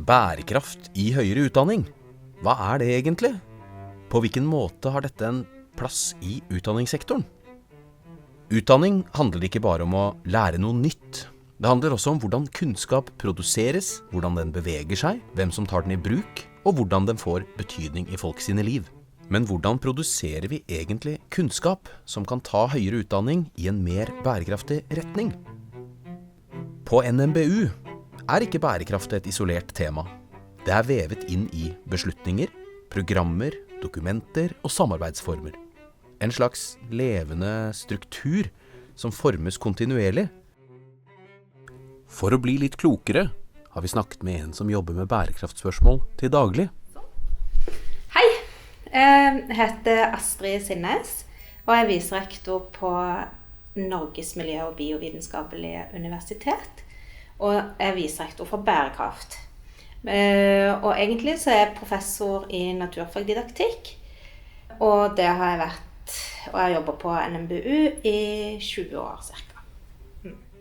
Bærekraft i høyere utdanning. Hva det egentlig? På hvilken måte har dette en plass i utdanningssektoren? Utdanning handler ikke bare om å lære noe nytt. Det handler også om hvordan kunnskap produseres, hvordan den beveger seg, hvem som tar den i bruk, og hvordan den får betydning i folk sine liv. Men hvordan produserer vi egentlig kunnskap som kan ta høyere utdanning i en mer bærekraftig retning? På NMBU ikke bærekraft et isolert tema. Det vevet inn i beslutninger, programmer, dokumenter og samarbeidsformer. En slags levende struktur som formes kontinuerlig. For å bli litt klokere har vi snakket med en som jobber med bærekraftspørsmål til daglig. Hei, jeg heter Astrid Sinnes, og jeg viserektor på Norges Miljø- og Biovitenskapelige Universitet, og jeg viserektor for bærekraft. Og egentlig så jeg professor i naturfagdidaktikk, og det har jeg vært, og jeg jobber på NMBU i 20 år cirka.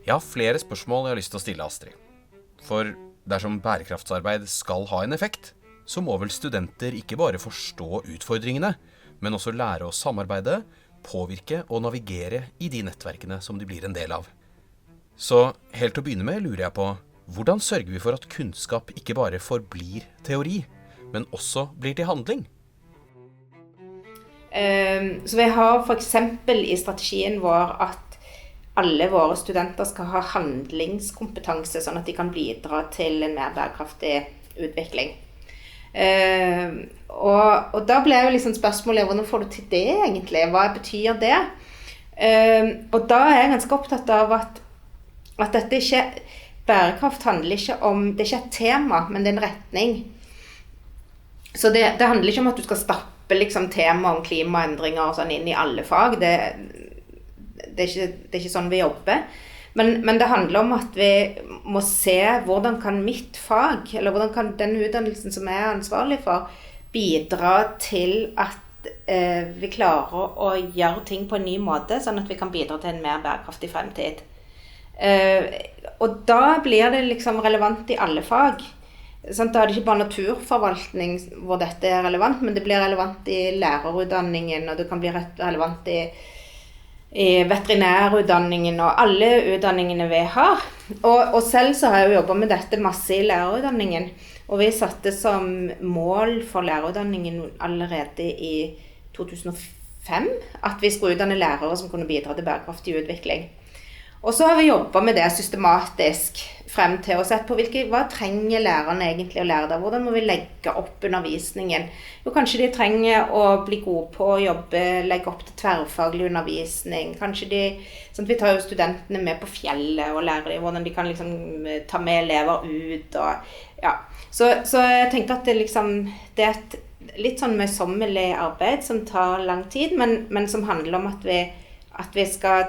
Jeg har flere spørsmål jeg har lyst til å stille Astrid. For dersom bærekraftsarbeid skal ha en effekt, så må vel studenter ikke bare forstå utfordringene, men også lære å samarbeide, påvirke og navigere i de nettverkene som de blir en del av. Så helt til å begynne med lurer jeg på, hvordan sørger vi for at kunnskap ikke bare forblir teori, men også blir til handling? Så vi har for eksempel i strategien vår at alle våre studenter skal ha handlingskompetanse, sånn at de kan bidra til en mer bærekraftig utvikling. Og da ble jo liksom spørsmålet, hvordan får du til det egentlig? Hva betyr det? Og da jeg ganske opptatt av at dette ikke, bærekraft handler ikke om, det ikke et tema, men det en retning. Så det handler ikke om at du skal stappe liksom tema om klimaendringer og sånn inn i alle fag. Det ikke sånn vi jobber. Men det handler om at vi må se hvordan kan mitt fag, eller hvordan kan den utdannelsen som jeg ansvarlig for, bidra til at vi klarer å gjøre ting på en ny måte, sånn at vi kan bidra til en mer bærekraftig fremtid. Og da blir det liksom relevant i alle fag. Sånn, da det ikke bare naturforvaltning hvor dette relevant, men det blir relevant i lærerutdanningen, og det kan bli relevant i veterinærutdanningen og alle utdanningene vi har. Og selv så har jeg jo jobbet med dette masse i lærerutdanningen, og vi satte som mål for lærerutdanningen allerede i 2005 at vi skulle utdanne lærere som kunne bidra til bærekraftig utvikling. Og så har vi jobbet med det systematisk frem til å sett på hva trenger lærerne egentlig å lære der? Hvordan må vi legge opp undervisningen? Jo, kanskje de trenger å bli gode på å jobbe, legge opp til tverrfaglig undervisning. Kanskje sånn at vi tar jo studentene med på fjellet og lærer dem hvordan de kan liksom ta med elever ut. Og, ja. Så jeg tenker at det et litt sånn møysommelig arbeid som tar lang tid, men som handler om at vi skal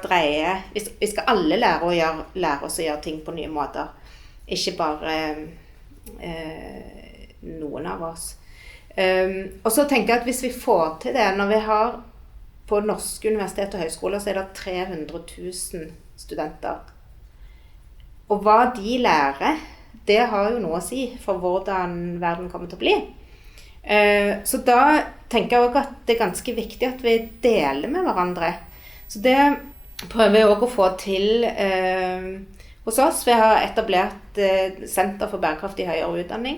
vi skal alle lære oss å gjøre ting på nye måter. Ikke bare noen av oss. Og så tenker jeg at hvis vi får til det, når vi har på norske universitet og høyskoler, så det 300 000 studenter. Og hva de lærer, det har jo noe å si for hvordan verden kommer til å bli. Så da tenker jeg også at det ganske viktig at vi deler med hverandre. Så det prøver vi også å få til hos oss. Vi har etablert Senter for bærekraftig høyere utdanning,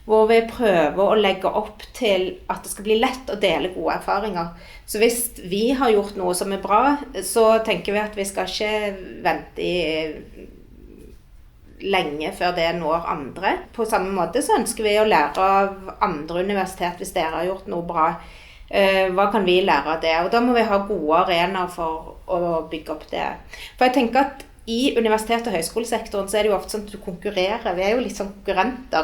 hvor vi prøver å legge opp til at det skal bli lett å dele gode erfaringer. Så hvis vi har gjort noe som bra, så tenker vi at vi skal ikke vente lenge før det når andre. På samme måte så ønsker vi å lære av andre universitet hvis dere har gjort noe bra. Hva kan vi lære av det? Og da må vi ha gode arenaer for å bygge opp det. For jeg tenker at i universitet- og høyskolesektoren så det jo ofte sånn at du konkurrerer. Vi jo litt sånn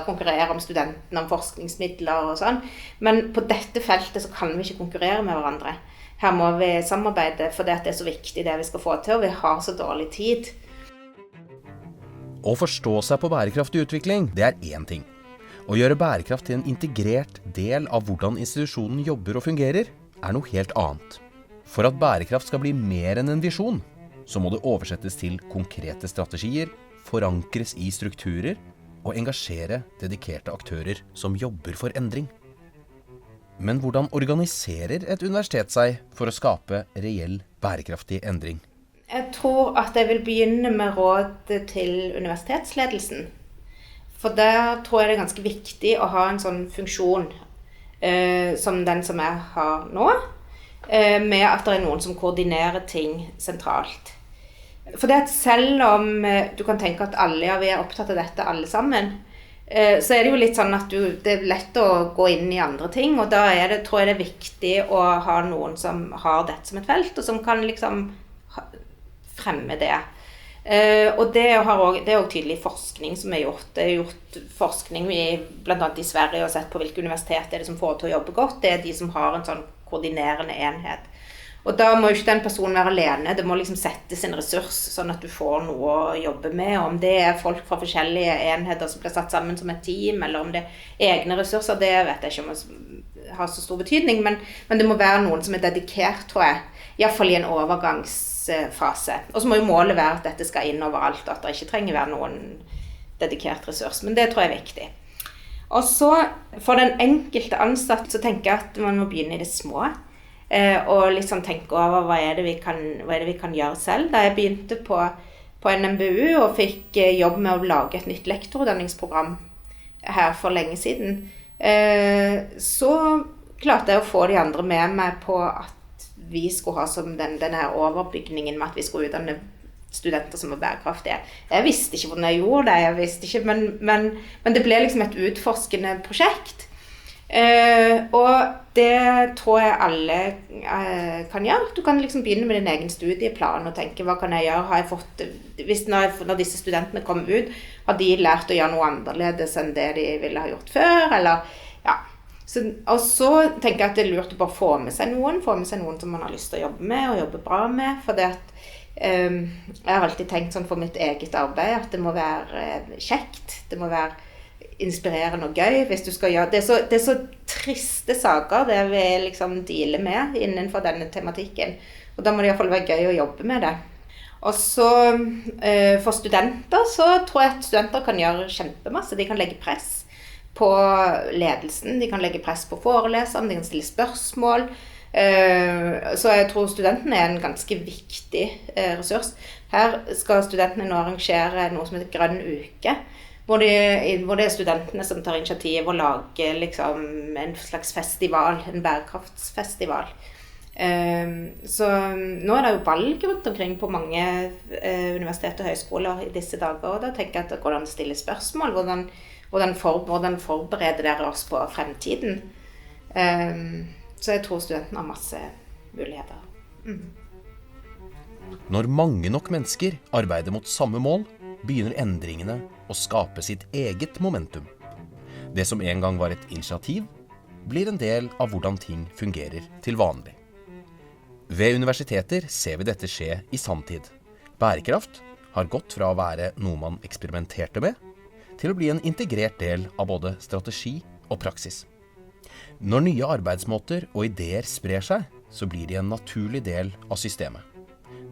konkurrerer om studentene, om forskningsmidler og sånn. Men på dette feltet så kan vi ikke konkurrere med hverandre. Her må vi samarbeide, for det så viktig det vi skal få til, og vi har så dårlig tid. Å forstå seg på bærekraftig utvikling, det én ting. Å gjøre bærekraft til en integrert del av hvordan institusjonen jobber og fungerer, noe helt annet. For at bærekraft skal bli mer enn en visjon, så må det oversettes til konkrete strategier, forankres i strukturer og engasjere dedikerte aktører som jobber for endring. Men hvordan organiserer et universitet seg for å skape reell bærekraftig endring? Jeg tror at jeg vil begynne med rådet til universitetsledelsen. For der tror jeg det er ganske viktig å ha en sånn funksjon som den som jeg har nå, med at det er noen som koordinerer ting sentralt. For det at selv om du kan tenke at alle vi er opptatt av dette alle sammen, så er det jo litt sånn at det er lett å gå inn i andre ting, og da tror jeg det er viktig å ha noen som har dette som et felt, og som kan liksom fremme det. Og det er også tydelig forskning som er gjort. Det er gjort forskning blant annet i Sverige og sett på hvilke universitet er det som får til å jobbe godt. Det er de som har en sånn koordinerende enhet. Og da må jo ikke den personen være alene. Det må liksom settes en ressurs, sånn at du får noe å jobbe med. Om det er folk fra forskjellige enheter som blir satt sammen som et team, eller om det er egne ressurser, det vet jeg ikke om har så stor betydning. Men det må være noen som er dedikert, tror jeg. I hvert fall i en overgangsfase. Og så må jo målet være at dette skal inn overalt, at det ikke trenger være noen dedikert ressurs. Men det tror jeg er viktig. Og så, for den enkelte ansatte, så tenker jeg at man må begynne i det små. Og liksom tenke over hva er det vi kan gjøre selv. Da jeg begynte på NMBU og fikk jobb med å lage et nytt lektorutdanningsprogram her for lenge siden, så klarte jeg å få de andre med meg på at vi skulle ha som denne overbygningen med at vi skulle utdanne studenter som var bærekraftige. Jeg visste ikke hvordan jeg gjorde det, men det ble liksom et utforskende prosjekt. Og det tror jeg alle kan gjøre. Du kan liksom begynne med din egen studieplan og tenke, hva kan jeg gjøre? Har jeg fått, når disse studentene kommer ut, har de lært å gjøre noe annerledes enn det de ville ha gjort før? Eller, ja. Og så tenker jeg at det er lurt å bare få med seg noen som man har lyst til å jobbe med og jobbe bra med, for det at jeg har alltid tenkt sånn for mitt eget arbeid at det må være kjekt, det må være inspirerende og gøy hvis du skal gjøre det. Det er så triste saker det vi liksom dealer med innenfor denne tematikken, og da må det i hvert fall være gøy å jobbe med det. Og så for studenter så tror jeg at studenter kan gjøre kjempemasse. De kan legge press på ledelsen, de kan legge press på foreleseren, de kan stille spørsmål. Så jeg tror studentene er en ganske viktig ressurs. Her skal studentene nå arrangere noe som heter Grønn uke, hvor det er studentene som tar initiativ og lager liksom en slags festival, en bærekraftsfestival. Så nå er det jo valg rundt omkring på mange universitet og høyskoler i disse dager, og da tenker jeg at det går an å stille spørsmål, hvordan forbereder dere oss på fremtiden? Så jeg tror studentene har masse muligheter. Når mange nok mennesker arbeider mot samme mål, begynner endringene å skape sitt eget momentum. Det som en gang var et initiativ, blir en del av hvordan ting fungerer til vanlig. Ved universiteter ser vi dette skje i sanntid. Bærekraft har gått fra å være noe man eksperimenterte med, til å bli en integrert del av både strategi og praksis. Når nye arbeidsmåter og ideer sprer seg, så blir de en naturlig del av systemet.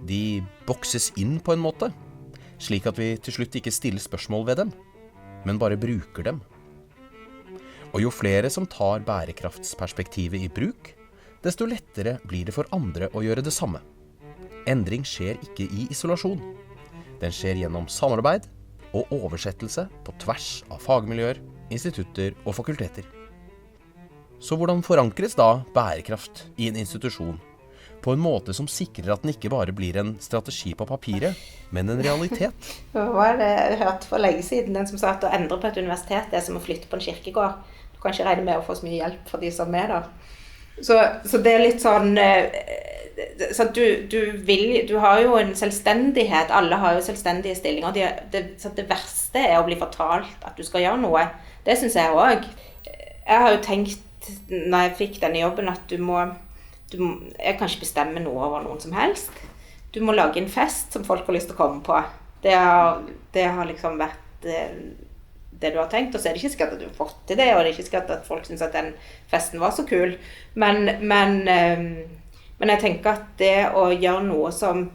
De bokses inn på en måte, slik at vi til slutt ikke stiller spørsmål ved dem, men bare bruker dem. Og jo flere som tar bærekraftsperspektivet i bruk, desto lettere blir det for andre å gjøre det samme. Endring skjer ikke i isolasjon. Den skjer gjennom samarbeid og oversettelse på tvers av fagmiljøer, institutter og fakulteter. Så hvordan forankres da bærekraft i en institusjon på en måte som sikrer at den ikke bare blir en strategi på papiret, men en realitet? Hva var det jeg hørte for lenge siden? Den som sa at å endre på et universitet er som å flytte på en kirkegård. Du kan ikke regne med å få så mye hjelp for de som er der. Så det er litt sånn så du har jo en selvstendighet. Alle har jo selvstendige stillinger. Så det verste er å bli fortalt at du skal gjøre noe. Det synes jeg også. Jeg har jo tenkt når jeg fikk denne jobben at jeg kan ikke bestemme noe over noen som helst. Du må lage en fest som folk har lyst til å komme på. Det har liksom vært det du har tenkt, og så er det ikke sikkert at du har fått til det, og det er ikke sikkert at folk synes at den festen var så kul. Men jeg tenker at det å gjøre noe som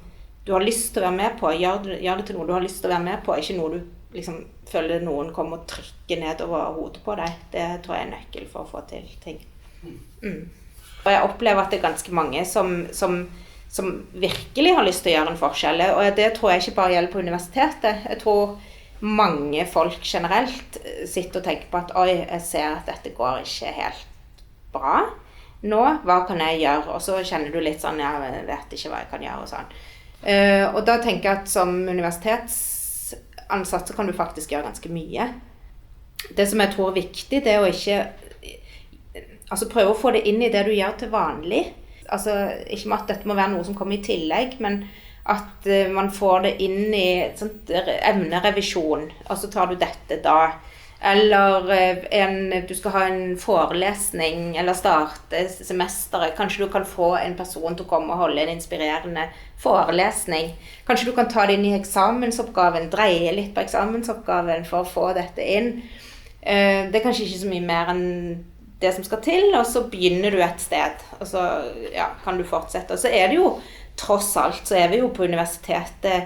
du har lyst til å være med på, gjør det til noe du har lyst til å være med på, ikke noe du liksom føler noen kommer og trykker ned over hodet på deg. Det tror jeg er nøkkel for å få til ting. Og jeg opplever at det er ganske mange som virkelig har lyst til å gjøre en forskjell. Og det tror jeg ikke bare gjelder på universitetet. Jeg tror mange folk generelt sitter og tenker på at oi, jeg ser at dette går ikke helt bra. Nå, hva kan jeg gjøre? Og så kjenner du litt sånn, jeg vet ikke hva jeg kan gjøre og sånn. Og da tenker jeg at som universitetsansatt så kan du faktisk gjøre ganske mye. Det som jeg tror er viktig, det er å ikke prøve å få det inn i det du gjør til vanlig. Ikke med at dette må være noe som kommer i tillegg, men at man får det inn i sånt emnerevisjon, og så tar du dette da. Eller du skal ha en forelesning, eller starte semesteret. Kanskje du kan få en person til å komme og holde en inspirerende forelesning. Kanskje du kan ta det inn i eksamensoppgaven, dreie litt på eksamensoppgaven for å få dette inn. Det er kanskje ikke så mye mer enn det som skal til, og så begynner du et sted, og så kan du fortsette. Og så er det jo, tross alt, så er vi jo på universitetet,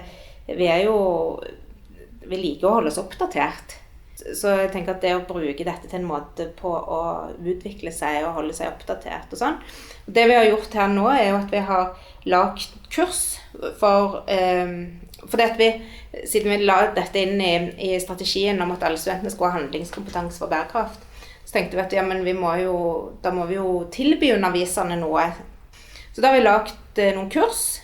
vi liker å holde oss oppdatert. Så jeg tenker at det å bruke dette til en måte på å utvikle seg og holde seg oppdatert og sånn. Det vi har gjort her nå er jo at vi har lagt kurs fordi at siden vi la dette inn i strategien om at alle studentene skal ha handlingskompetanse for bærekraft, så tenkte vi at da må vi jo tilby underviserne noe. Så da har vi lagt noen kurs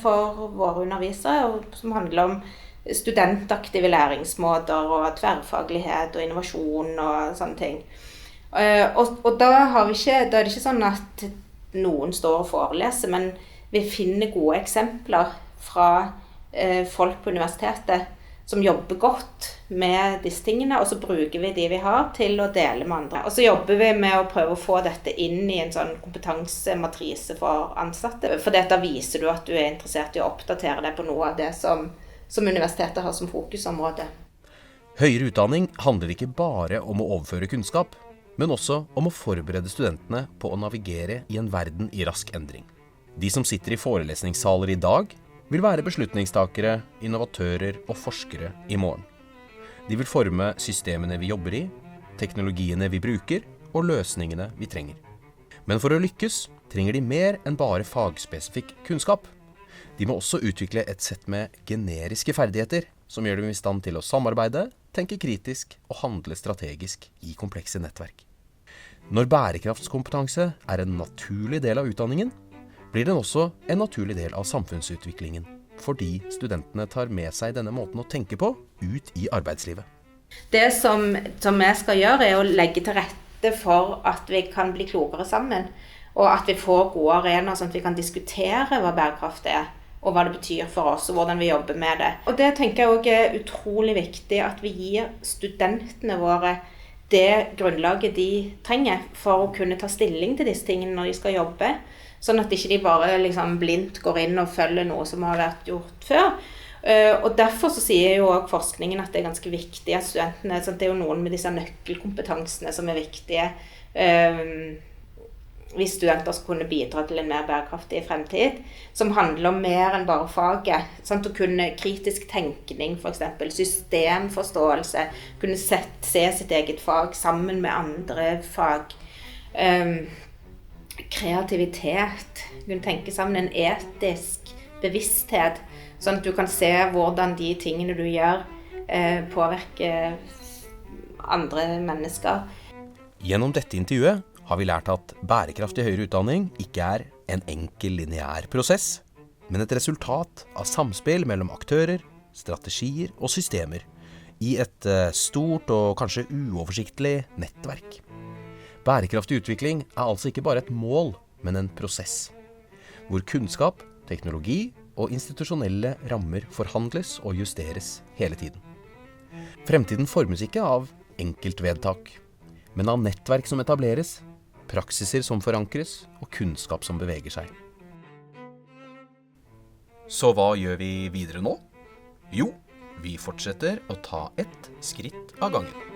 for våre undervisere som handler om studentaktive læringsmåter og tverrfaglighet og innovasjon og sånne ting. Og da er det ikke sånn at noen står og foreleser, men vi finner gode eksempler fra folk på universitetet som jobber godt med disse tingene, og så bruker vi de vi har til å dele med andre. Og så jobber vi med å prøve å få dette inn i en sånn kompetansematrise for ansatte, for da viser du at du er interessert i å oppdatere deg på noe av det som universitetet har som fokusområde. Høyere utdanning handler ikke bare om å overføre kunnskap, men også om å forberede studentene på å navigere i en verden i rask endring. De som sitter i forelesningssaler i dag, vil være beslutningstakere, innovatører og forskere i morgen. De vil forme systemene vi jobber i, teknologiene vi bruker og løsningene vi trenger. Men for å lykkes trenger de mer enn bare fagspesifikk kunnskap. De må også utvikle et sett med generiske ferdigheter som gjør dem i stand til å samarbeide, tenke kritisk og handle strategisk i komplekse nettverk. Når bærekraftskompetanse er en naturlig del av utdanningen, blir den også en naturlig del av samfunnsutviklingen, fordi studentene tar med seg denne måten å tenke på ut i arbeidslivet. Det som jeg skal gjøre er å legge til rette for at vi kan bli klokere sammen, og at vi får gode arenaer sånn at vi kan diskutere hva bærekraft er, og hva det betyr for oss, og hvordan vi jobber med det. Og det tenker jeg også er utrolig viktig, at vi gir studentene våre det grunnlaget de trenger for å kunne ta stilling til disse tingene når de skal jobbe, sånn at ikke de bare liksom blindt går inn og følger noe som har vært gjort før. Og derfor så sier jo også forskningen at det er ganske viktig at studentene, sånn, det er jo noen med disse nøkkelkompetansene som er viktige, hvis studenter skal kunne bidra til en mer bærekraftig fremtid, som handler om mer enn bare faget. Sånn, å kunne kritisk tenkning, for eksempel, systemforståelse, kunne se sitt eget fag sammen med andre fag, kreativitet, kunne tenke sammen en etisk bevissthet, sånn at du kan se hvordan de tingene du gjør påvirker andre mennesker. Gjennom dette intervjuet har vi lært at bærekraft i høyere utdanning ikke er en enkel lineær prosess, men et resultat av samspill mellom aktører, strategier og systemer i et stort og kanskje uoversiktlig nettverk. Bærekraftig utvikling er altså ikke bare et mål, men en prosess, hvor kunnskap, teknologi og institusjonelle rammer forhandles og justeres hele tiden. Fremtiden formes ikke av enkeltvedtak, men av nettverk som etableres, praksiser som forankres og kunnskap som beveger seg. Så hva gjør vi videre nå? Jo, vi fortsetter å ta ett skritt av gangen.